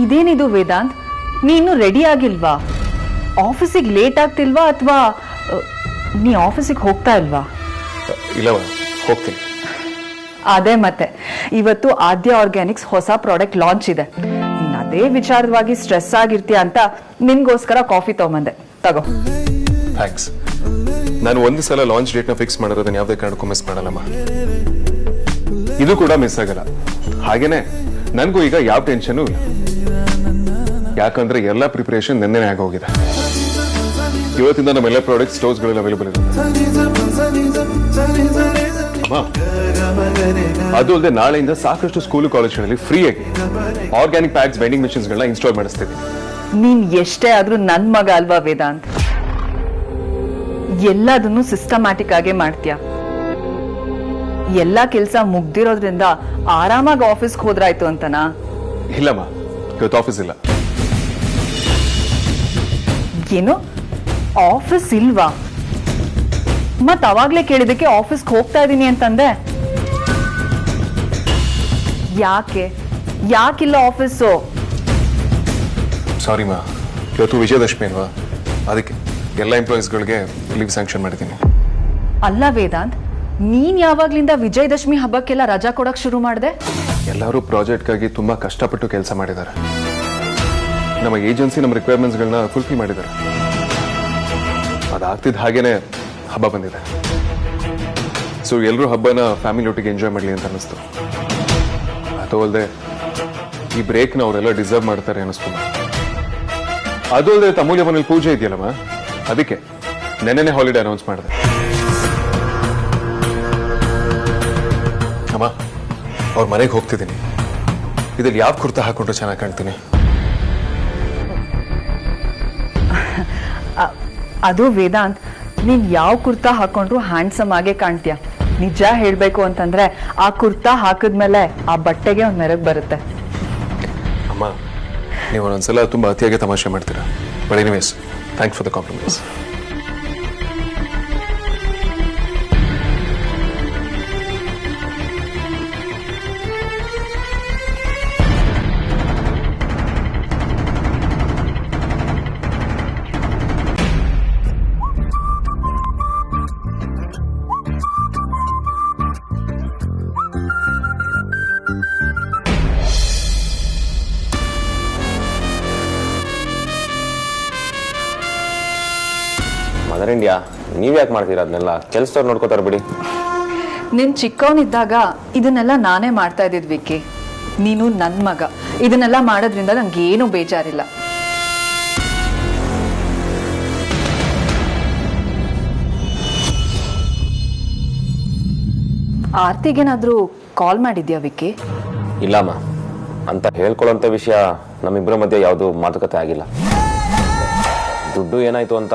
ಇದೇನಿದು ವೇದಾಂತ್, ನೀನು ರೆಡಿ ಆಗಿಲ್ವಾ? ಆಫೀಸಿಗೆ ಲೇಟ್ ಆಗ್ತಿಲ್ವಾ ಅಥವಾ ನೀ ಆಫೀಸಿಗೆ ಹೋಗ್ತಾ ಇಲ್ವಾ? ಇಲ್ಲವ, ಹೋಗ್ತೀನಿ. ಅದೇ ಮತ್ತೆ ಇವತ್ತು ಆದ್ಯ ಆರ್ಗ್ಯಾನಿಕ್ಸ್ ಹೊಸ ಪ್ರಾಡಕ್ಟ್ ಲಾಂಚ್ ಇದೆ. ನೀನ್ ಅದೇ ವಿಚಾರವಾಗಿ ಸ್ಟ್ರೆಸ್ ಆಗಿರ್ತೀಯ ಅಂತ ನಿನ್ಗೋಸ್ಕರ ಕಾಫಿ ತಗೊಂಬಂದೆ, ತಗೋ. ಥ್ಯಾಂಕ್ಸ್. ನಾನು ಒಂದು ಸಲ ಲಾಂಚ್ ಡೇಟ್ನ ಫಿಕ್ಸ್ ಮಾಡಿರೋದನ್ನ ಯಾವುದೇ ಕಾರಣಕ್ಕೂ ಮಿಸ್ ಮಾಡಲ್ಲಮ್ಮ. ಇದು ಕೂಡ ಮಿಸ್ ಆಗಲ್ಲ. ಹಾಗೇನೆ ನನಗೂ ಈಗ ಯಾವ ಟೆನ್ಷನ್ ಇಲ್ಲ, ಯಾಕಂದ್ರೆ ಎಲ್ಲ ಪ್ರಿಪರೇಷನ್ ನೆನ್ನೆನೇ ಆಗೋಗಿದೆ. ಇವತ್ತಿಂದ ನಮ್ಮೆಲ್ಲ ಪ್ರಾಡಕ್ಟ್ ಸ್ಟೋರ್ಸ್ಗಳಲ್ಲಿ ಅವೈಲೇಬಲ್ ಇರುತ್ತೆ. ಅಮ್ಮ, ಅದು ಅಲ್ಲದೆ ನಾಳೆಯಿಂದ ಸಾಕಷ್ಟು ಸ್ಕೂಲು ಕಾಲೇಜ್ಗಳಲ್ಲಿ ಫ್ರೀ ಆಗಿ ಆರ್ಗ್ಯಾನಿಕ್ ಪ್ಯಾಕ್ಸ್ ವೆಂಡಿಂಗ್ ಮಿಷನ್ಸ್ಗಳನ್ನ ಇನ್ಸ್ಟಾಲ್ ಮಾಡಿಸ್ತೀವಿ. ನೀನ್ ಎಷ್ಟೇ ಆದ್ರೂ ನನ್ ಮಗ ಅಲ್ವಾ ವೇದಾಂತ್? ಎಲ್ಲದನ್ನು ಸಿಸ್ಟಮ್ಯಾಟಿಕ್ ಆಗೇ ಮಾಡ್ತೀಯ. ಎಲ್ಲಾ ಕೆಲ್ಸ ಮುಗ್ದಿರೋದ್ರಿಂದ ಆರಾಮಾಗಿ ಆಫೀಸ್ಗೆ ಹೋದ್ರಾಯ್ತು ಅಂತನಾ? ಇಲ್ಲಮ್ಮ, ಇವತ್ತು ಆಫೀಸ್ ಇಲ್ಲ. ಏನು ಆಫೀಸ್ ಇಲ್ವಾ? ಮತ್ ಅವಾಗ್ಲೇ ಕೇಳಿದಕ್ಕೆ ಆಫೀಸ್ಗೆ ಹೋಗ್ತಾ ಇದೀನಿ ಅಂತಂದೆ. ಯಾಕಿಲ್ಲ ಆಫೀಸು? ಸಾರಿ ಮಾ, ಇವತ್ತು ವಿಜಯದಶಮಿ ಅಲ್ವಾ, ಅದಕ್ಕೆ ಎಲ್ಲ ಎಂಪ್ಲಾಯೀಸ್ಗಳಿಗೆ ಲೀವ್ ಸ್ಯಾಂಕ್ಷನ್ ಮಾಡಿದ್ದೀನಿ. ಅಲ್ಲ ವೇದಾಂತ್, ನೀನ್ ಯಾವಾಗ್ಲಿಂದ ವಿಜಯದಶಮಿ ಹಬ್ಬಕ್ಕೆಲ್ಲ ರಜಾ ಕೊಡಕ್ ಶುರು ಮಾಡಿದೆ? ಎಲ್ಲರೂ ಪ್ರಾಜೆಕ್ಟ್ಗಾಗಿ ತುಂಬಾ ಕಷ್ಟಪಟ್ಟು ಕೆಲಸ ಮಾಡಿದ್ದಾರೆ. ನಮ್ಮ ಏಜೆನ್ಸಿ ನಮ್ಮ ರಿಕ್ವೈರ್ಮೆಂಟ್ಸ್ಗಳನ್ನ ಫುಲ್ಫಿಲ್ ಮಾಡಿದ್ದಾರೆ. ಅದಾಗ್ತಿದ್ದ ಹಾಗೇನೆ ಹಬ್ಬ ಬಂದಿದೆ. ಸೊ ಎಲ್ಲರೂ ಹಬ್ಬನ ಫ್ಯಾಮಿಲಿ ಒಟ್ಟಿಗೆ ಎಂಜಾಯ್ ಮಾಡಲಿ ಅಂತ ಅನ್ನಿಸ್ತು. ಅದು ಅಲ್ಲದೆ ಈ ಬ್ರೇಕ್ನ ಅವರೆಲ್ಲ ಡಿಸರ್ವ್ ಮಾಡ್ತಾರೆ ಅನ್ನಿಸ್ತು. ಅದು ಅಲ್ಲದೆ ತಮ್ಮೂಲ್ಯ ಮನೇಲಿ ಪೂಜೆ ಇದೆಯಲ್ಲಮ್ಮ, ಅದಕ್ಕೆ ನೆನ್ನೆನೆ ಹಾಲಿಡೇ ಅನೌನ್ಸ್ ಮಾಡಿದೆ. ಅಮ್ಮ, ಅವ್ರ ಮನೆಗೆ ಹೋಗ್ತಿದ್ದೀನಿ. ಇದ್ರಲ್ಲಿ ಯಾವ ಕುರ್ತಾ ಹಾಕೊಂಡ್ರೆ ಚೆನ್ನಾಗಿ ಕಾಣ್ತೀನಿ? ಅದು ವೇದಾಂತ್, ನೀನ್ ಯಾವ ಕುರ್ತಾ ಹಾಕೊಂಡ್ರು ಹ್ಯಾಂಡ್ಸಮ್ ಆಗೇ ಕಾಣ್ತೀಯ. ನಿಜ ಹೇಳ್ಬೇಕು ಅಂತಂದ್ರೆ ಆ ಕುರ್ತಾ ಹಾಕಿದ್ಮೇಲೆ ಆ ಬಟ್ಟೆಗೆ ಒಂದ್ ಮೆರಗ್ ಬರುತ್ತೆ. ಅಮ್ಮ, ನೀವು ಒಂದೊಂದ್ಸಲ ತುಂಬಾ ಅತಿಯಾಗಿ ತಮಾಷೆ ಮಾಡ್ತೀರಾ. But anyways, thanks for the compliments. Mother India, ನೀವ್ ಯಾಕೆ ಮಾಡ್ತೀರಾ ಅದನ್ನೆಲ್ಲ? ಕೆಲ್ಸದವ್ರು ನೋಡ್ಕೋತಾರ ಬಿಡಿ. ನಿನ್ ಚಿಕ್ಕವನಿದ್ದಾಗ ಇದನ್ನೆಲ್ಲ ನಾನೇ ಮಾಡ್ತಾ ಇದ್ದಿದ್ ವಿಕ್ಕಿ. ನೀನು ನನ್ ಮಗ, ಇದನ್ನೆಲ್ಲ ಮಾಡೋದ್ರಿಂದ ನಂಗೆ ಏನು ಬೇಜಾರಿಲ್ಲ. ಆರ್ತಿಗೇನಾದ್ರೂ ಕಾಲ್ ಮಾಡಿದ್ಯಾ ವಿಕ್ಕಿ? ಇಲ್ಲಮ್ಮ, ಅಂತ ಹೇಳ್ಕೊಳ್ಳೋಂಥ ವಿಷಯ ನಮ್ಮಿಬ್ಬರ ಮಧ್ಯೆ ಯಾವುದು ಮಾತುಕತೆ ಆಗಿಲ್ಲ. ದುಡ್ಡು ಏನಾಯ್ತು ಅಂತ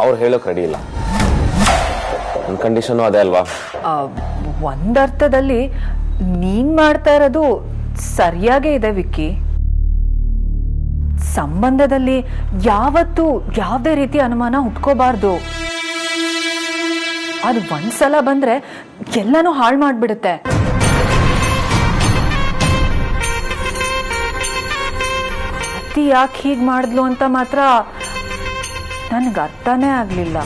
ಅವ್ರು ಹೇಳೋಕೆ ರೆಡಿ ಇಲ್ಲ. ನನ್ನ ಕಂಡೀಷನು ಅದೇ ಅಲ್ವಾ? ಒಂದರ್ಥದಲ್ಲಿ ನೀನ್ ಮಾಡ್ತಾ ಇರೋದು ಸರಿಯಾಗೇ ಇದೆ ವಿಕ್ಕಿ. ಸಂಬಂಧದಲ್ಲಿ ಯಾವತ್ತೂ ಯಾವುದೇ ರೀತಿ ಅನುಮಾನ ಹುಟ್ಕೋಬಾರ್ದು. ಅದು ಒಂದ್ಸಲ ಬಂದ್ರೆ ಎಲ್ಲಾನು ಹಾಳು ಮಾಡ್ಬಿಡುತ್ತೆ. ಅತಿ ಯಾಕೆ ಹೀಗ್ ಮಾಡಿದ್ಲು ಅಂತ ಮಾತ್ರ ನನಗೆ ಅರ್ಥನೇ ಆಗ್ಲಿಲ್ಲ.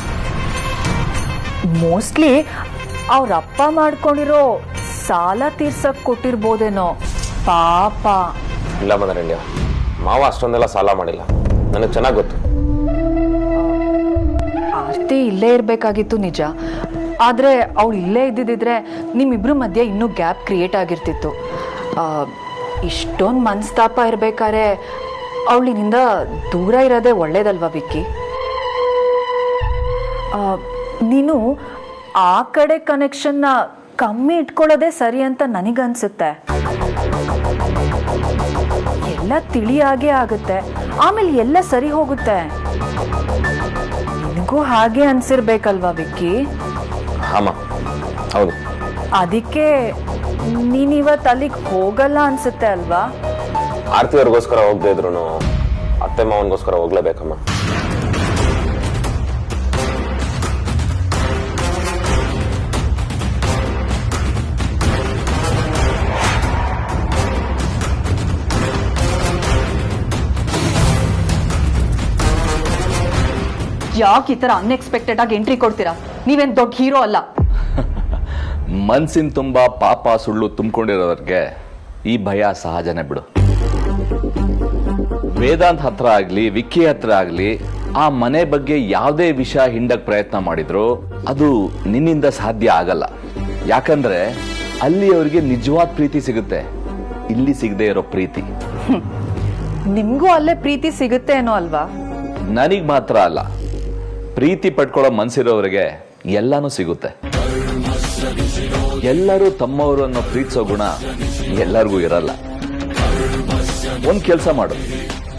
ಮೋಸ್ಟ್ಲಿ ಅವ್ರ ಅಪ್ಪ ಮಾಡ್ಕೊಂಡಿರೋ ಸಾಲ ತೀರ್ಸಕ್ ಕೊಟ್ಟಿರ್ಬೋದೇನೋ ಪಾಪ. ಇಲ್ಲ ಮದರ್ ಇಂಡಿಯಾ, ಮಾವ ಅಷ್ಟೊಂದೆಲ್ಲ ಸಾಲ ಮಾಡಿಲ್ಲ, ನನಗೆ ಚೆನ್ನಾಗಿ ಗೊತ್ತು. ಆರ್ತಿ ಇಲ್ಲೇ ಇರ್ಬೇಕಾಗಿತ್ತು ನಿಜ, ಆದ್ರೆ ಅವಳು ಇಲ್ಲೇ ಇದ್ದಿದ್ರೆ ನಿಮ್ಮಿಬ್ರ ಮಧ್ಯೆ ಇನ್ನೂ ಗ್ಯಾಪ್ ಕ್ರಿಯೇಟ್ ಆಗಿರ್ತಿತ್ತು. ಇಷ್ಟೊಂದು ಮನಸ್ತಾಪ ಇರ್ಬೇಕಾದ್ರೆ ಅವಳಿನಿಂದ ದೂರ ಇರೋದೇ ಒಳ್ಳೇದಲ್ವಾ ವಿಕ್ಕಿ? ನೀನು ಆ ಕಡೆ ಕನೆಕ್ಷನ್ನ ಕಮ್ಮಿ ಇಟ್ಕೊಳ್ಳೋದೇ ಸರಿ ಅಂತ ನನಗನ್ಸುತ್ತೆ. ಎಲ್ಲ ತಿಳಿಯಾಗೇ ಆಗುತ್ತೆ, ಆಮೇಲೆ ಎಲ್ಲ ಸರಿ ಹೋಗುತ್ತೆ. ನಿನಗೂ ಹಾಗೆ ಅನ್ಸಿರ್ಬೇಕಲ್ವಾ ವಿಕ್ಕಿ? ಹಾಮ, ಹೌದು. ಅದಕ್ಕೆ ನೀನಿವತ್ತು ಅಲ್ಲಿಗೆ ಹೋಗಲ್ಲ ಅನ್ಸುತ್ತೆ ಅಲ್ವಾ? ಆರ್ತಿಯವ್ರಿಗೋಸ್ಕರ ಹೋಗದೆ ಇದ್ರು ಅತ್ತೆ ಮಾವನಿಗೋಸ್ಕರ ಹೋಗ್ಲೇಬೇಕಮ್ಮ. ಯಾಕೆ ಈ ತರ ಅನ್ಎಕ್ಸ್ಪೆಕ್ಟೆಡ್ ಆಗಿ ಎಂಟ್ರಿ ಕೊಡ್ತೀರಾ? ನೀವೇನ್ ದೊಡ್ಡ ಹೀರೋ ಅಲ್ಲ. ಮನ್ಸಿನ ತುಂಬಾ ಪಾಪ ಸುಳ್ಳು ತುಂಬಿಕೊಂಡಿರೋರಿಗೆ ಈ ಭಯ ಸಹಜನೇ ಬಿಡು. ವೇದಾಂತ್ ಹತ್ರ ಆಗ್ಲಿ ವಿಕ್ಕಿ ಹತ್ರ ಆಗ್ಲಿ ಆ ಮನೆ ಬಗ್ಗೆ ಯಾವುದೇ ವಿಷಯ ಹಿಂಡಕ್ ಪ್ರಯತ್ನ ಮಾಡಿದ್ರು ಅದು ನಿನ್ನಿಂದ ಸಾಧ್ಯ ಆಗಲ್ಲ. ಯಾಕಂದ್ರೆ ಅಲ್ಲಿ ಅವರಿಗೆ ನಿಜವಾದ ಪ್ರೀತಿ ಸಿಗುತ್ತೆ, ಇಲ್ಲಿ ಸಿಗದೆ ಇರೋ ಪ್ರೀತಿ. ನಿಮ್ಗೂ ಅಲ್ಲೇ ಪ್ರೀತಿ ಸಿಗುತ್ತೆ ಏನೋ ಅಲ್ವಾ? ನನಗ್ ಮಾತ್ರ ಅಲ್ಲ, ಪ್ರೀತಿ ಪಡ್ಕೊಳ್ಳೋ ಮನ್ಸಿರೋರಿಗೆ ಎಲ್ಲಾನು ಸಿಗುತ್ತೆ. ಎಲ್ಲರೂ ತಮ್ಮವರು ಅನ್ನೋ ಪ್ರೀತಿಸೋ ಗುಣ ಎಲ್ಲರಿಗೂ ಇರಲ್ಲ. ಒಂದ್ ಕೆಲ್ಸ ಮಾಡು,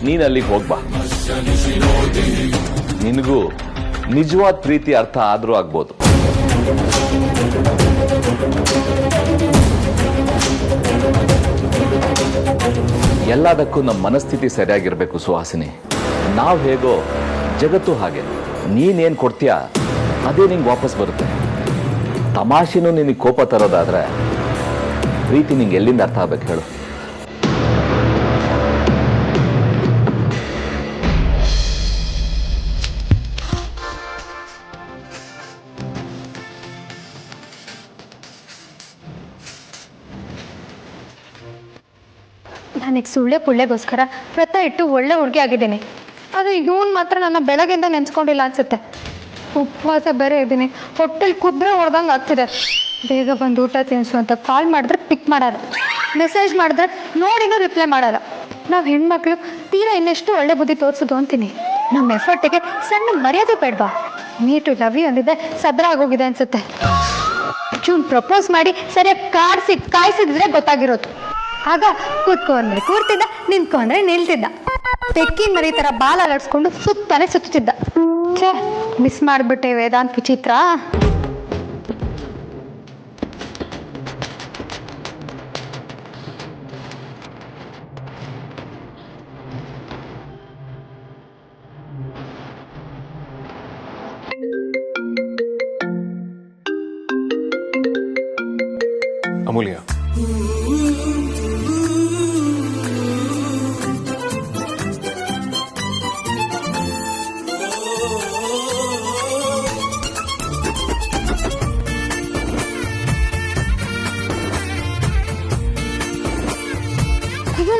ನೀನ್ ಅಲ್ಲಿಗೆ ಹೋಗ್ಬಾ. ನಿನಗೂ ನಿಜವಾದ ಪ್ರೀತಿ ಅರ್ಥ ಆದ್ರೂ ಆಗ್ಬೋದು. ಎಲ್ಲದಕ್ಕೂ ನಮ್ಮ ಮನಸ್ಥಿತಿ ಸರಿಯಾಗಿರ್ಬೇಕು ಸುಹಾಸಿನಿ. ನಾವ್ ಹೇಗೋ ಜಗತ್ತು ಹಾಗೆ. ನೀನೇನ್ ಕೊಡ್ತೀಯ ಅದೇ ನಿಂಗೆ ವಾಪಸ್ ಬರುತ್ತೆ. ತಮಾಷೆನೂ ನಿನಗೆ ಕೋಪ ತರೋದಾದ್ರೆ ಪ್ರೀತಿ ನಿಂಗೆ ಎಲ್ಲಿಂದ ಅರ್ಥ ಆಗ್ಬೇಕು ಹೇಳು? ನನಗೆ ಸುಳ್ಳೆ ಪುಳ್ಳೆಗೋಸ್ಕರ ವ್ರತ ಇಟ್ಟು ಒಳ್ಳೆ ಹುಡುಗಿ ಆಗಿದ್ದೀನಿ. ಆದರೆ ಇವನು ಮಾತ್ರ ನನ್ನ ಬೆಳಗ್ಗೆಯಿಂದ ನೆನೆಸ್ಕೊಂಡಿಲ್ಲ ಅನ್ಸುತ್ತೆ. ಉಪವಾಸ ಬೇರೆ ಇದ್ದೀನಿ, ಹೊಟ್ಟೆಲಿ ಕುದ್ರೆ ಹೊಡೆದಂಗೆ ಆಗ್ತಿದೆ. ಬೇಗ ಬಂದು ಊಟ ತಿನ್ನಿಸು ಅಂತ ಕಾಲ್ ಮಾಡಿದ್ರೆ ಪಿಕ್ ಮಾಡಲ್ಲ, ಮೆಸೇಜ್ ಮಾಡಿದ್ರೆ ನೋಡಿನೂ ರಿಪ್ಲೈ ಮಾಡಲ್ಲ. ನಾವು ಹೆಣ್ಮಕ್ಳು ತೀರಾ ಇನ್ನೆಷ್ಟು ಒಳ್ಳೆ ಬುದ್ಧಿ ತೋರಿಸೋದು ಅಂತೀನಿ. ನಮ್ಮ ಎಫರ್ಟಿಗೆ ಸಣ್ಣ ಮರ್ಯಾದೆ ಬೇಡವಾ? ಮೀಟು ಲವ್ ಯು ಅಂದಿದ್ದೆ ಸದ್ರ ಆಗೋಗಿದೆ ಅನ್ಸುತ್ತೆ. ಜೂನ್ ಪ್ರಪೋಸ್ ಮಾಡಿ ಸರಿಯಾಗಿ ಕಾಯಿಸಿದ್ರೆ ಗೊತ್ತಾಗಿರೋದು. ಆಗ ಕೂತ್ಕೊ ಅಂದ್ರೆ ಕೂರ್ತಿದ್ದ, ನಿಂತ್ಕೊ ಅಂದ್ರೆ ನಿಲ್ತಿದ್ದ. ತೆಕ್ಕಿನ ಮರಿ ಥರ ಬಾಲ ಅಲಡ್ಸ್ಕೊಂಡು ಸುತ್ತಾನೆ ಸುತ್ತುತ್ತಿದ್ದ. ಛೇ, ಮಿಸ್ ಮಾಡಿಬಿಟ್ಟೆ ವೇದಾಂತ್ ವಿಚಿತ್ರ. ಅಮೂಲ್ಯ,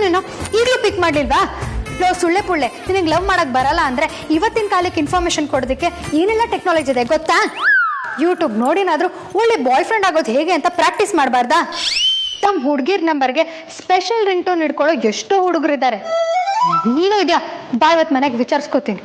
ನೀನು ಈಗಲೂ ಪಿಕ್ ಮಾಡಿಲ್ವಾ? ಲೋ ಸುಳ್ಳೆ ಪುಳ್ಳೆ, ನಿನಗೆ ಲವ್ ಮಾಡಕ್ ಬರಲ್ಲ ಅಂದ್ರೆ ಇವತ್ತಿನ ಕಾಲಕ್ಕೆ ಇನ್ಫಾರ್ಮೇಶನ್ ಕೊಡೋದಕ್ಕೆ ಏನೆಲ್ಲ ಟೆಕ್ನಾಲಜಿ ಇದೆ ಗೊತ್ತಾ? ಯೂಟ್ಯೂಬ್ ನೋಡಿನಾದ್ರೂ ಒಳ್ಳೆ ಬಾಯ್ ಫ್ರೆಂಡ್ ಆಗೋದು ಹೇಗೆ ಅಂತ ಪ್ರಾಕ್ಟೀಸ್ ಮಾಡಬಾರ್ದಾ? ತಮ್ಮ ಹುಡುಗಿರ್ ನಂಬರ್ಗೆ ಸ್ಪೆಷಲ್ ರಿಂಗ್ ಟೋನ್ ಇಟ್ಕೊಳ್ಳೋ ಎಷ್ಟೋ ಹುಡುಗರಿದ್ದಾರೆ. ನೀನು ಇದೆಯಾ? ಬಾ ಇವತ್ತು ಮನೆಗೆ ವಿಚಾರಿಸ್ಕೋತೀನಿ.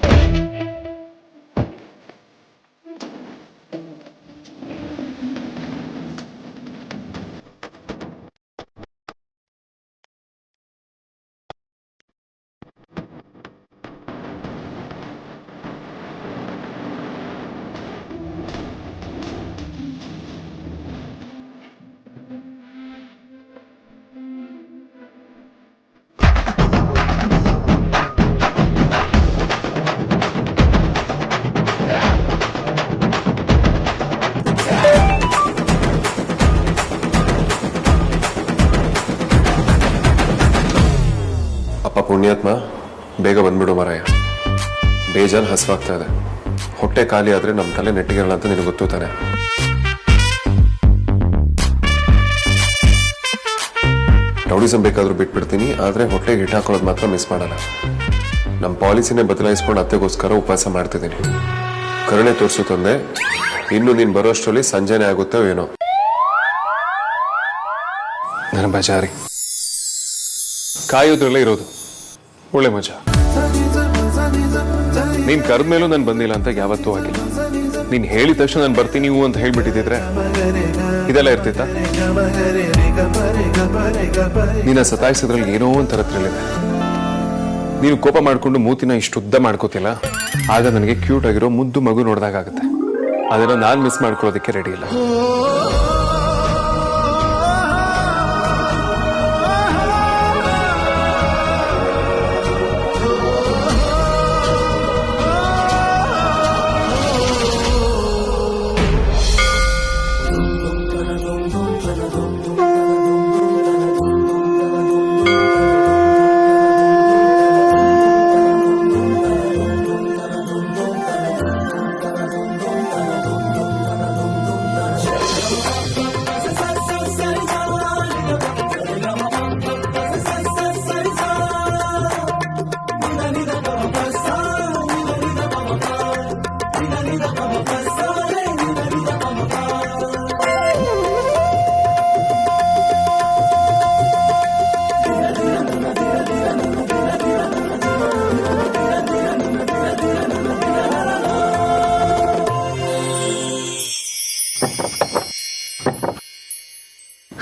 ಅಪ್ಪ ಪುಣ್ಯಾತ್ಮ, ಬೇಗ ಬಂದ್ಬಿಡು ಮಾರಾಯ. ಬೇಜಾನ್ ಹಸುವಾಗ್ತಾ ಇದೆ. ಹೊಟ್ಟೆ ಖಾಲಿ ಆದ್ರೆ ನಮ್ಮ ತಲೆ ನೆಟ್ಟಿಗಿರಲ್ಲ ಅಂತ ನಿನಗೆ ಗೊತ್ತು ತಾನೆ. ರೌಡಿಸಮ್ ಬೇಕಾದ್ರೂ ಬಿಟ್ಬಿಡ್ತೀನಿ, ಆದ್ರೆ ಹೊಟ್ಟೆಗೆ ಹಿಟ್ಟು ಹಾಕೊಳ್ಳೋದು ಮಾತ್ರ ಮಿಸ್ ಮಾಡಲ್ಲ. ನಮ್ಮ ಪಾಲಿಸಿನೇ ಬದಲಾಯಿಸ್ಕೊಂಡು ಅತ್ತೆಗೋಸ್ಕರ ಉಪವಾಸ ಮಾಡ್ತಿದ್ದೀನಿ. ಕರುಣೆ ತೋರಿಸು ತಂದೆ. ಇನ್ನು ನೀನು ಬರೋಷ್ಟರಲ್ಲಿ ಸಂಜೆನೆ ಆಗುತ್ತೋ ಏನೋ. ನನ್ನ ಬಜಾರಿ ಕಾಯೋದ್ರಲ್ಲೇ ಇರೋದು ಒಳ್ಳೆ ಮಜಾ. ನೀನ್ ಕರೆದ ಮೇಲೂ ನಾನು ಬಂದಿಲ್ಲ ಅಂತ ಯಾವತ್ತೂ ಆಗಿಲ್ಲ. ನೀನ್ ಹೇಳಿದ ತಕ್ಷಣ ನಾನು ಬರ್ತೀನಿ ನೀವು ಅಂತ ಹೇಳ್ಬಿಟ್ಟಿದ್ರೆ ಇದೆಲ್ಲ ಇರ್ತಿತ್ತ? ನೀನ ಸತಾಯಿಸಿದ್ರಲ್ಲಿ ಏನೋ ಒಂಥರ ಥ್ರಿಲ್ಲಿದೆ. ನೀನು ಕೋಪ ಮಾಡ್ಕೊಂಡು ಮೂತಿನ ಇಷ್ಟುದ್ದ ಮಾಡ್ಕೋತಿಲ್ಲ, ಆಗ ನನಗೆ ಕ್ಯೂಟ್ ಆಗಿರೋ ಮುದ್ದು ಮಗು ನೋಡ್ದಾಗತ್ತೆ. ಅದನ್ನ ನಾನು ಮಿಸ್ ಮಾಡ್ಕೊಳ್ಳೋದಕ್ಕೆ ರೆಡಿ ಇಲ್ಲ.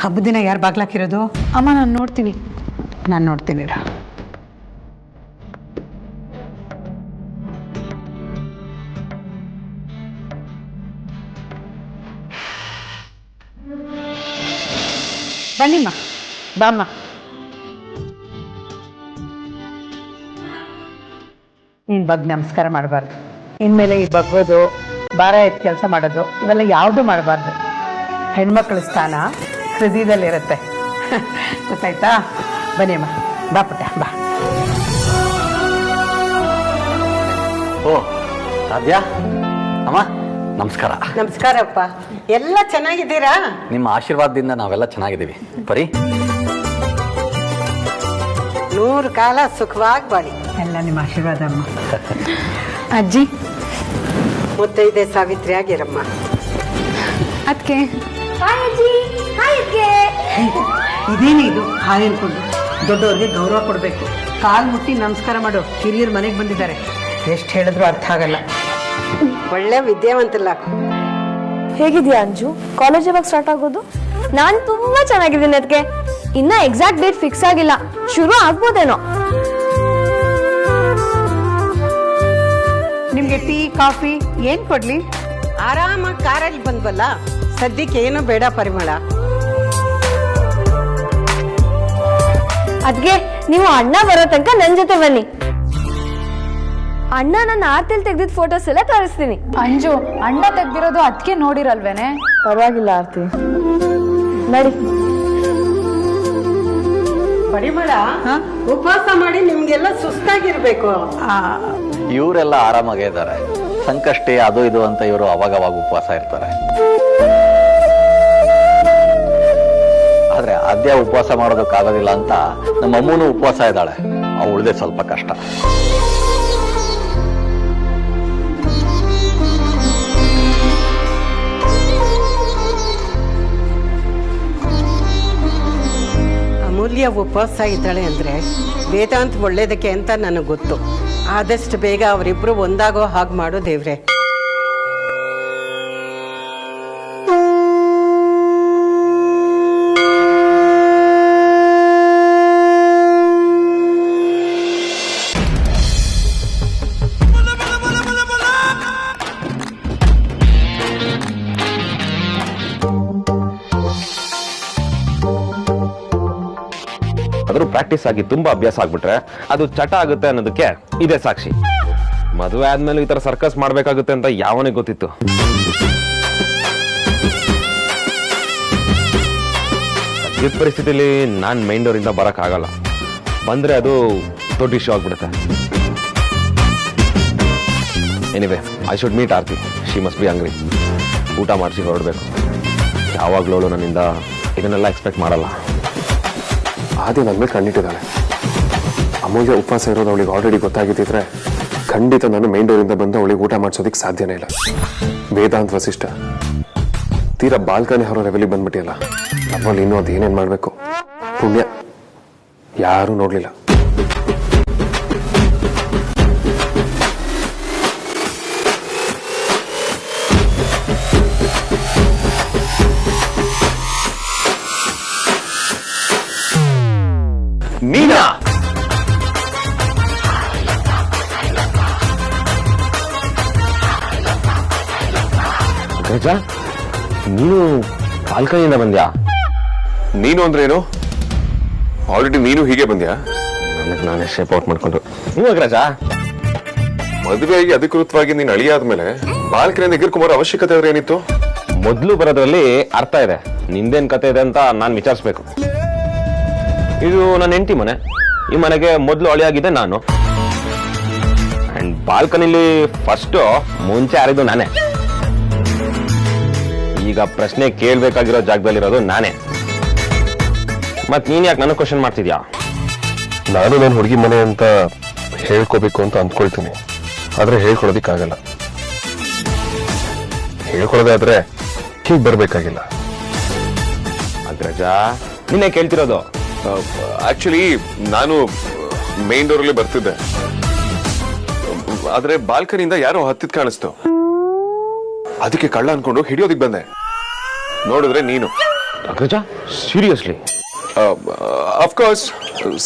ಹಬ್ಬದ ದಿನ ಯಾರು ಬಾಗ್ಲಾಕಿರೋದು? ಅಮ್ಮ ನಾನು ನೋಡ್ತೀನಿ. ನಾನು ನೋಡ್ತೀನಿ. ಬನ್ನಿಮ್ಮ, ಬಾಮ್ಮ. ನೀನು ಬಗ್ಗೆ ನಮಸ್ಕಾರ ಮಾಡಬಾರ್ದು. ಇನ್ಮೇಲೆ ಈ ಬಗ್ಗೋದು, ಭಾರ ಎತ್ತು ಕೆಲಸ ಮಾಡೋದು ಇವೆಲ್ಲ ಯಾವುದೂ ಮಾಡಬಾರ್ದು. ಹೆಣ್ಮಕ್ಳ ಸ್ಥಾನ ಹೃದಯದಲ್ಲಿರುತ್ತೆ. ಗೊತ್ತಾಯ್ತಾ? ಬನ್ನಿಮ್ಮ, ಬಾ ಪುಟ್ಟ, ಬಾ. ಓ ರಾಧ್ಯ ಅಮ್ಮ, ನಮಸ್ಕಾರ. ನಮಸ್ಕಾರಪ್ಪ. ಎಲ್ಲ ಚೆನ್ನಾಗಿದ್ದೀರಾ? ನಿಮ್ಮ ಆಶೀರ್ವಾದದಿಂದ ನಾವೆಲ್ಲ ಚೆನ್ನಾಗಿದ್ದೀವಿ. ಪರಿ 100 ಕಾಲ ಸುಖವಾಗಿ ಬಾಳಿ. ಎಲ್ಲ ನಿಮ್ಮ ಆಶೀರ್ವಾದ ಅಮ್ಮ. ಅಜ್ಜಿ, ಮುತ್ತೈದೆ ಸಾವಿತ್ರಿ ಆಗಿರಮ್ಮ. ಅದಕ್ಕೆ ಇದೇನು ಇದು ಹಾಯ್ ಅನ್ಕೊಂಡು? ದೊಡ್ಡವ್ರಿಗೆ ಗೌರವ ಕೊಡಬೇಕು. ಕಾಲು ಮುಟ್ಟಿ ನಮಸ್ಕಾರ ಮಾಡು. ಹಿರಿಯರು ಮನೆಗೆ ಬಂದಿದ್ದಾರೆ. ಎಷ್ಟು ಹೇಳಿದ್ರು ಅರ್ಥ ಆಗಲ್ಲ. ಒಳ್ಳೆ ವಿದ್ಯಾವಂತಲ್ಲ. ಹೇಗಿದ್ಯಾ ಅಂಜು? ಕಾಲೇಜ್ ಯಾವಾಗ ಸ್ಟಾರ್ಟ್ ಆಗೋದು? ನಾನು ತುಂಬಾ ಚೆನ್ನಾಗಿದ್ದೀನಿ. ಅದಕ್ಕೆ ಇನ್ನ ಎಕ್ಸಾಕ್ಟ್ ಡೇಟ್ ಫಿಕ್ಸ್ ಆಗಿಲ್ಲ. ಶುರು ಆಗ್ಬೋದೇನೋ. ನಿಮ್ಗೆ ಟೀ ಕಾಫಿ ಏನ್ ಕೊಡ್ಲಿ? ಆರಾಮಾಗಿ ಕಾರಲ್ಲಿ ಬಂದ್ವಲ್ಲ, ಸದ್ಯಕ್ಕೆ ಏನು ಬೇಡ ಪರಿಮಳ. ಅದ್ಗೆ ನೀವು ಅಣ್ಣ ಬರೋ ತನಕ ನನ್ ಜೊತೆ ಬನ್ನಿ. ಅಣ್ಣ ನನ್ನ ಆರ್ತಿಲ್ ತೆಗ್ದಿದ್ ಫೋಟೋಸ್ ಎಲ್ಲ ತೋರಿಸ್ತೀನಿ. ಅಂಜು, ಅಣ್ಣ ತೆಗ್ದಿರೋದು ಅದಕ್ಕೆ ನೋಡಿರಲ್ವೇನೆ? ಪರವಾಗಿಲ್ಲ ಆರ್ತಿ, ನಡಿ. ಪರಿಮಳ, ಉಪವಾಸ ಮಾಡಿ ನಿಮ್ಗೆಲ್ಲ ಸುಸ್ತಾಗಿರ್ಬೇಕು. ಇವರೆಲ್ಲ ಆರಾಮಾಗೇ ಇದ್ದಾರೆ. ಸಂಕಷ್ಟಿ ಅದು ಇದು ಅಂತ ಇವರು ಅವಾಗವಾಗ ಉಪವಾಸ ಇರ್ತಾರೆ. ಆದ್ರೆ ಆದ್ಯ ಉಪವಾಸ ಮಾಡೋದಕ್ಕಾಗೋದಿಲ್ಲ ಅಂತ ನಮ್ಮ ಅಮ್ಮನೂ ಉಪವಾಸ ಇದ್ದಾಳೆ. ಅವಳದೇ ಸ್ವಲ್ಪ ಕಷ್ಟ. ಅಮೂಲ್ಯ ಉಪವಾಸ ಇದ್ದಾಳೆ ಅಂದ್ರೆ ವೇದಾಂತ್ ಒಳ್ಳೇದಕ್ಕೆ ಅಂತ ನನಗೆ ಗೊತ್ತು. ಆದಷ್ಟು ಬೇಗ ಅವರಿಬ್ರು ಒಂದಾಗೋ ಹಾಗೆ ಮಾಡು ದೇವ್ರೆ. ಅದ್ರ ಪ್ರಾಕ್ಟೀಸ್ ಆಗಿ ತುಂಬಾ ಅಭ್ಯಾಸ ಆಗ್ಬಿಟ್ರೆ ಅದು ಚಟ ಆಗುತ್ತೆ ಅನ್ನೋದಕ್ಕೆ ಇದೇ ಸಾಕ್ಷಿ. ಮದುವೆ ಆದ್ಮೇಲೆ ಈ ತರ ಸರ್ಕಸ್ ಮಾಡ್ಬೇಕಾಗುತ್ತೆ ಅಂತ ಯಾವನಿಗೆ ಗೊತ್ತಿತ್ತು? ಸದ್ಯದ ಪರಿಸ್ಥಿತಿಲಿ ನಾನ್ ಮೈನ್ ಡೋರ್ ಇಂದ ಬರಕ್ ಆಗಲ್ಲ. ಬಂದ್ರೆ ಅದು ದೊಡ್ಡ ಇಶ್ಯೂ ಆಗ್ಬಿಡುತ್ತೆ. Anyway, I should meet Aarti. She must be hungry. ಊಟ ಮಾಡಿಸಿ ಹೊರಡ್ಬೇಕು. ಯಾವಾಗ್ಲೂ ನನ್ನಿಂದ ಇದನ್ನೆಲ್ಲ ಎಕ್ಸ್ಪೆಕ್ಟ್ ಮಾಡಲ್ಲ. ಆದ್ಯ ನನ್ನ ಮೇಲೆ ಕಣ್ಣಿಟ್ಟಿದ್ದಾಳೆ. ಅಮೂಲ್ಯ ಉಪವಾಸ ಇರೋದು ಅವಳಿಗೆ ಆಲ್ರೆಡಿ ಗೊತ್ತಾಗಿದ್ದಿದ್ರೆ ಖಂಡಿತ ನಾನು ಮೈನ್ ಡೋರಿಂದ ಬಂದು ಅವಳಿಗೆ ಊಟ ಮಾಡಿಸೋದಕ್ಕೆ ಸಾಧ್ಯನೇ ಇಲ್ಲ. ವೇದಾಂತ್ ವಸಿಷ್ಠ ತೀರಾ ಬಾಲ್ಕನಿ ಹೊರ ಲೆವೆಲಿಗೆ ಬಂದ್ಬಿಟ್ಟಿಯಲ್ಲ. ನಮ್ಮಲ್ಲಿ ಇನ್ನೂ ಅದು ಏನೇನು ಮಾಡಬೇಕು. ಪುಣ್ಯ ಯಾರೂ ನೋಡ್ಲಿಲ್ಲ. ನೀನಾ? ಗಜ, ನೀನು ಬಾಲ್ಕನಿಯಿಂದ ಬಂದ್ಯಾ? ನೀನು ಅಂದ್ರೆ ಏನು? ಆಲ್ರೆಡಿ ನೀನು ಹೀಗೆ ಬಂದ್ಯಾ? ನನಗೆ ನಾನೇ ಶೇಪ್ ಔಟ್ ಮಾಡ್ಕೊಂಡು. ಹ್ಞೂ ಅಗ್ರಜ, ಮದುವೆಯಾಗಿ ಅಧಿಕೃತವಾಗಿ ನೀನು ಅಳಿಯಾದ್ಮೇಲೆ ಬಾಲ್ಕನಿಯಿಂದ ಎಗರ್ಕೊಂಬರೋ ಅವಶ್ಯಕತೆ ಆದ್ರೆ ಏನಿತ್ತು? ಮೊದಲು ಬರೋದ್ರಲ್ಲಿ ಅರ್ಥ ಇದೆ. ನಿಂದೇನ್ ಕತೆ ಇದೆ ಅಂತ ನಾನು ವಿಚಾರಿಸ್ಬೇಕು. ಇದು ನನ್ನ ಹೆಂಡತಿ ಮನೆ. ಈ ಮನೆಗೆ ಮೊದಲು ಅಳಿಯಾಗಿದೆ ನಾನು. ಅಂಡ್ ಬಾಲ್ಕನಿಲಿ ಫಸ್ಟ್ ಮುಂಚೆ ಯಾರಿದ್ದು ನಾನೇ. ಈಗ ಪ್ರಶ್ನೆ ಕೇಳ್ಬೇಕಾಗಿರೋ ಜಾಗದಲ್ಲಿರೋದು ನಾನೇ. ಮತ್ ನೀನ್ ಯಾಕೆ ನನ್ನ ಕ್ವಶನ್ ಮಾಡ್ತಿದ್ಯಾ? ನಾನು ನನ್ನ ಹುಡುಗಿ ಮನೆ ಅಂತ ಹೇಳ್ಕೋಬೇಕು ಅಂತ ಅಂದ್ಕೊಳ್ತೀನಿ. ಆದ್ರೆ ಹೇಳ್ಕೊಳೋದಿಕ್ಕಾಗಲ್ಲ. ಹೇಳ್ಕೊಳ್ಳೋದೇ ಆದ್ರೆ ಹೀಗೆ ಬರ್ಬೇಕಾಗಿಲ್ಲ. ಅಗ್ರಜ, ನಿನ್ನೆ ಕೇಳ್ತಿರೋದು. ಆಕ್ಚುಲಿ ನಾನು ಮೇನ್ ಡೋರ್ ಅಲ್ಲಿ ಬರ್ತಿದ್ದೆ. ಆದ್ರೆ ಬಾಲ್ಕನಿಯಿಂದ ಯಾರೋ ಹತ್ತಿದ್ ಕಾಣಿಸ್ತು. ಅದಕ್ಕೆ ಕಳ್ಳ ಅನ್ಕೊಂಡು ಹಿಡಿಯೋದಿಕ್ ಬಂದೆ. ನೋಡಿದ್ರೆ ನೀನು. ಅಗ್ರಜ ಸೀರಿಯಸ್ಲಿ? ಅಫ್ಕೋರ್ಸ್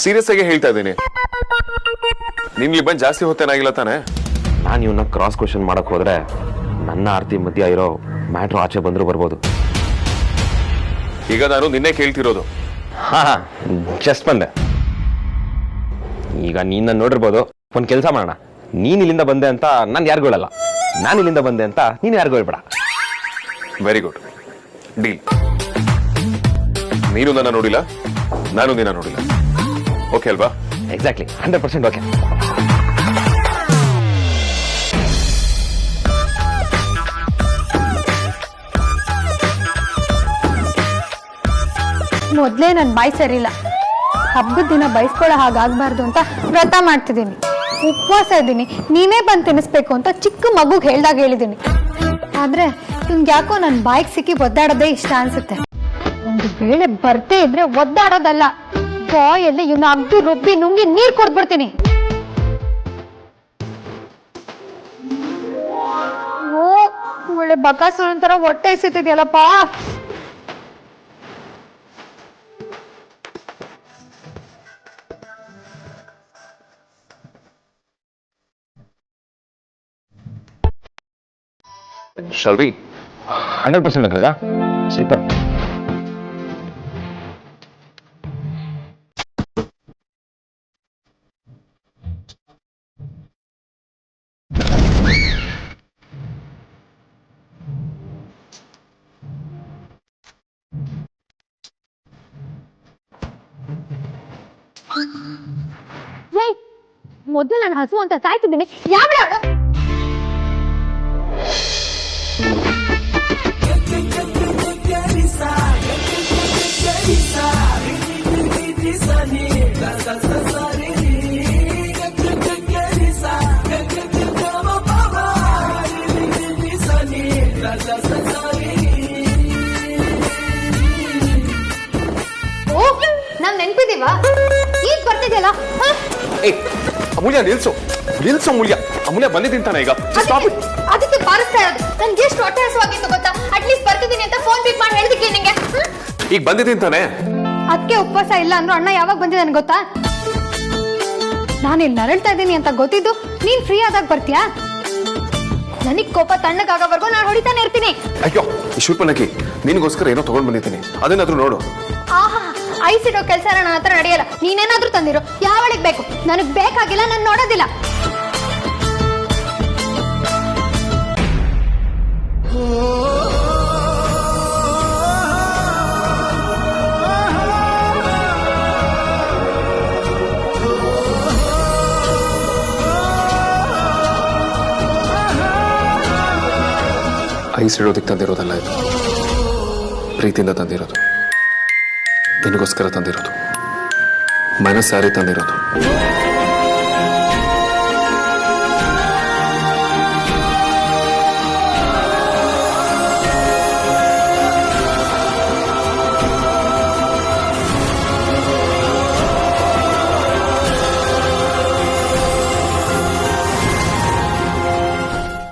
ಸೀರಿಯಸ್ ಆಗಿ ಹೇಳ್ತಾ ಇದ್ದೀನಿ. ನಿನ್ಗೆ ಬಂದು ಜಾಸ್ತಿ ಹೊತ್ತೇನಾಗಿಲ್ಲ ತಾನೆ? ನಾನು ಇವನ್ನ ಕ್ರಾಸ್ ಕ್ವಶನ್ ಮಾಡಕ್ ಹೋದ್ರೆ ನನ್ನ ಆರ್ತಿ ಮಧ್ಯ ಇರೋ ಮ್ಯಾಟ್ರು ಆಚೆ ಬಂದ್ರು ಬರ್ಬೋದು. ಈಗ ನಾನು ನಿನ್ನೆ ಕೇಳ್ತಿರೋದು. ಹಾ ಜಸ್ಟ್ ಬಂದೆ. ಈಗ ನೀನ್ ನನ್ನ ನೋಡಿರ್ಬೋದು. ಒಂದ್ ಕೆಲಸ ಮಾಡೋಣ, ನೀನ್ ಇಲ್ಲಿಂದ ಬಂದೆ ಅಂತ ನಾನು ಯಾರಿಗೂ ಹೇಳಲ್ಲ, ನಾನು ಇಲ್ಲಿಂದ ಬಂದೆ ಅಂತ ನೀನು ಯಾರಿಗೂ ಹೇಳ್ಬೇಡ. Very good deal. ನೀನು ನನ್ನ ನೋಡಿಲ್ಲ, ನಾನು ನಿನ್ನ ನೋಡಿಲ್ಲ. ಓಕೆ ಅಲ್ವಾ? Exactly 100% okay. ಮೊದಲೇ ನನ್ನ ಬಾಯಿ ಸರಿಯಿಲ್ಲ. ಹಬ್ಬದ ದಿನ ಬಯಸ್ಕೊಳ್ಳೋ ಹಾಗಾಗಬಾರ್ದು ಅಂತ ವ್ರತ ಮಾಡ್ತಿದ್ದೀನಿ, ಉಪವಾಸ ಇದ್ದೀನಿ. ನೀನೇ ಬಂದು ತಿನ್ನಿಸ್ಬೇಕು ಅಂತ ಚಿಕ್ಕ ಮಗುಗೆ ಹೇಳ್ದಾಗ ಹೇಳಿದ್ದೀನಿ. ಆದ್ರೆ ಇವ್ನಿಗೆ ಯಾಕೋ ನನ್ನ ಬಾಯಿಗೆ ಸಿಕ್ಕಿ ಒದ್ದಾಡೋದೇ ಇಷ್ಟ ಅನ್ಸುತ್ತೆ. ಒಂದು ವೇಳೆ ಬರ್ದೇ ಇದ್ರೆ ಒದ್ದಾಡೋದಲ್ಲ, ಬಾಯಲ್ಲಿ ಇವನ್ನ ಅಗ್ದು ರುಬ್ಬಿ ನುಂಗಿ ನೀರ್ ಕೊಡ್ಬಿಡ್ತೀನಿ. ಓ ಒಳ್ಳೆ ಬಕಾಸುರ ತರ ಹೊಟ್ಟೆ ಸಿಗ್ತಿದ್ಯಲ್ಲಪ್ಪ. Shall we? 100% ಅಗ್ರಜ. ಸೂಪರ್. ಮೊದಲು ನಾನು ಹಸು ಅಂತ ಸಾಯ್ತಿದ್ದೀನಿ. ಯಾವ ನಾನ್ ನೆನ್ಪಿದೀವ? ಈಗ ಬರ್ತಿದ್ಯಲ್ಲ. ಅಮೂಲ್ಯ ನಿಲ್ಸು, ನಿಲ್ಸು ಅಮೂಲ್ಯ. ಅಮೂಲ್ಯ ಬಂದಿದ್ದೀನಿ ತಾನೆ ಈಗ. ಅದಕ್ಕೆ ಬಾರಿಸ್ತಾ ಇರೋದು. ನನ್ಗೆ ಎಷ್ಟು ಹೊಟ್ಟೆ ಹಸುವಾಗಿತ್ತು ಗೊತ್ತಾ? ಅಟ್ಲೀಸ್ಟ್ ಬರ್ತಿದ್ದೀನಿ ಅಂತ ಫೋನ್ ಪಿಕ್ ಮಾಡಿ ಹೇಳಿದಕ್ಕೆ ನಿಂಗೆ. ಈಗ ಬಂದಿದ್ದೀನಿ ತಾನೆ. ಅದಕ್ಕೆ ಉಪವಾಸ ಇಲ್ಲ ಅಂದ್ರು ಅಣ್ಣ ಯಾವಾಗ ಬಂದಿದ್ದಾನೆ ಗೊತ್ತಾ? ನಾನು ಇಲ್ಲಿ ನರಳ್ತಾ ಇದ್ದೀನಿ ಅಂತ ಗೊತ್ತಿದ್ದು ನೀನ್ ಫ್ರೀ ಆದಾಗ ಬರ್ತೀಯಾ? ನನಗ್ ಕೋಪ ತಣ್ಣಗಾಗೋವರೆಗೂ ನಾನು ಹೊಡಿತಾನೆ ಇರ್ತೀನಿ. ಅಯ್ಯೋ ಶೂರ್ಪನಖಿ, ನಿನಗೋಸ್ಕರ ಏನೋ ತಗೊಂಡ್ ಬಂದಿದ್ದೀನಿ, ಅದನ್ನಾದ್ರೂ ನೋಡು. ಆಹಾ, ಐಸಿಡೋ ಕೆಲಸ ನನ್ನ ಹತ್ರ ನಡೆಯಲ್ಲ. ನೀನೇನಾದ್ರೂ ತಂದಿರೋ, ಯಾವಳಿಗೆ ಬೇಕು? ನನಗ್ ಬೇಕಾಗಿಲ್ಲ, ನಾನು ನೋಡೋದಿಲ್ಲ. ಐಸ್ ಇಡೋದಕ್ಕೆ ತಂದಿರೋದಲ್ಲ, ಇದು ಪ್ರೀತಿಯಿಂದ ತಂದಿರೋದು, ನಿನಗೋಸ್ಕರ ತಂದಿರೋದು, ಮನಸ್ಸಾರಿ ತಂದಿರೋದು.